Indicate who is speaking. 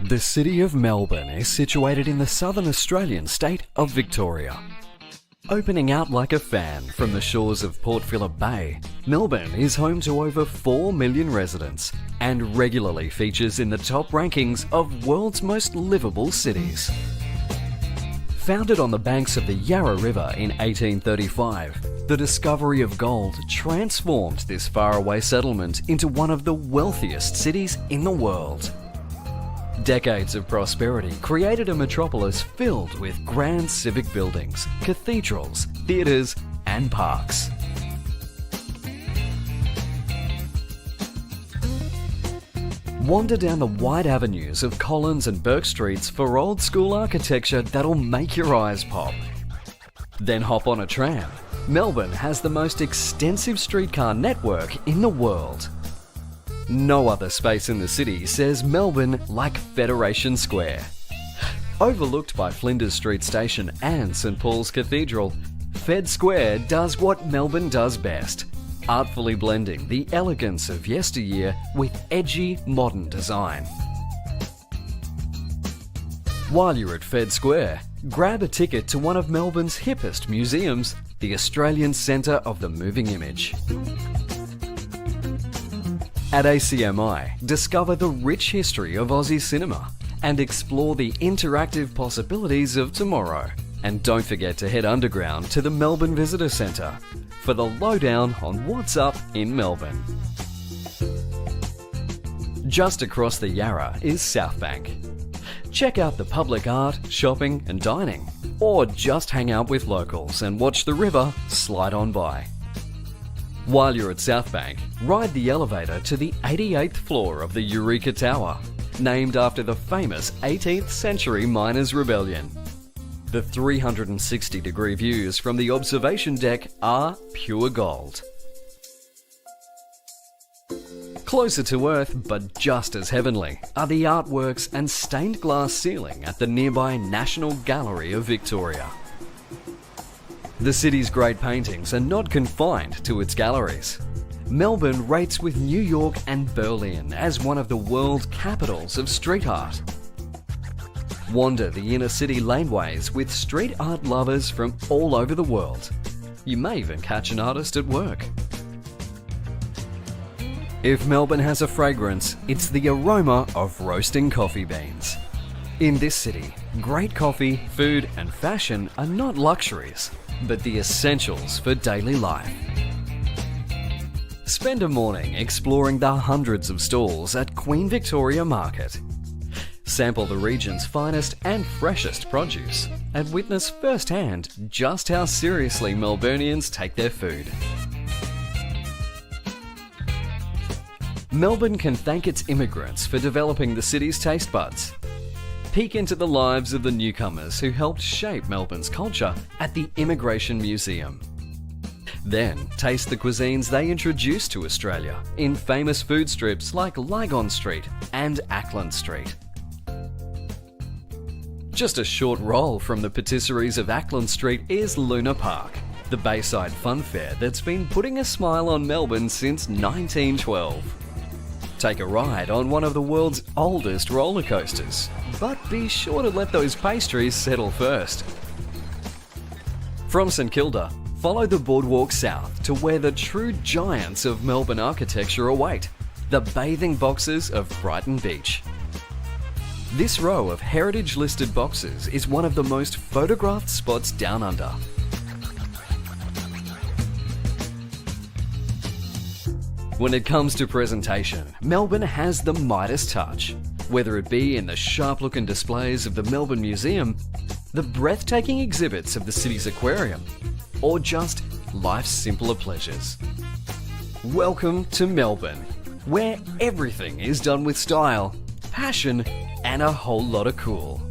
Speaker 1: The city of Melbourne is situated in the southern Australian state of Victoria. Opening out like a fan from the shores of Port Phillip Bay, Melbourne is home to over 4 million residents and regularly features in the top rankings of world's most livable cities. Founded on the banks of the Yarra River in 1835, the discovery of gold transformed this faraway settlement into one of the wealthiest cities in the world. Decades of prosperity created a metropolis filled with grand civic buildings, cathedrals, theatres and parks. Wander down the wide avenues of Collins and Burke Streets for old school architecture that'll make your eyes pop. Then hop on a tram. Melbourne has the most extensive streetcar network in the world. No other space in the city says Melbourne like Federation Square. Overlooked by Flinders Street Station and St Paul's Cathedral, Fed Square does what Melbourne does best, artfully blending the elegance of yesteryear with edgy modern design. While you're at Fed Square, grab a ticket to one of Melbourne's hippest museums, the Australian Centre of the Moving Image. At ACMI, discover the rich history of Aussie cinema and explore the interactive possibilities of tomorrow. And don't forget to head underground to the Melbourne Visitor Centre for the lowdown on what's up in Melbourne. Just across the Yarra is South Bank. Check out the public art, shopping and dining, or just hang out with locals and watch the river slide on by. While you're at South Bank, ride the elevator to the 88th floor of the Eureka Tower, named after the famous 18th century miners' rebellion. The 360-degree views from the observation deck are pure gold. Closer to Earth, but just as heavenly, are the artworks and stained glass ceiling at the nearby National Gallery of Victoria. The city's great paintings are not confined to its galleries. Melbourne rates with New York and Berlin as one of the world capitals of street art. Wander the inner city laneways with street art lovers from all over the world. You may even catch an artist at work. If Melbourne has a fragrance, it's the aroma of roasting coffee beans. In this city, great coffee, food and fashion are not luxuries, but the essentials for daily life. Spend a morning exploring the hundreds of stalls at Queen Victoria Market. Sample the region's finest and freshest produce and witness firsthand just how seriously Melburnians take their food. Melbourne can thank its immigrants for developing the city's taste buds. Peek into the lives of the newcomers who helped shape Melbourne's culture at the Immigration Museum. Then taste the cuisines they introduced to Australia in famous food strips like Lygon Street and Ackland Street. Just a short roll from the patisseries of Ackland Street is Luna Park, the Bayside fun fair that's been putting a smile on Melbourne since 1912. Take a ride on one of the world's oldest roller coasters, but be sure to let those pastries settle first. From St Kilda, follow the boardwalk south to where the true giants of Melbourne architecture await, the bathing boxes of Brighton Beach. This row of heritage-listed boxes is one of the most photographed spots down under. When it comes to presentation, Melbourne has the Midas touch. Whether it be in the sharp-looking displays of the Melbourne Museum, the breathtaking exhibits of the city's aquarium, or just life's simpler pleasures. Welcome to Melbourne, where everything is done with style, passion, and a whole lot of cool.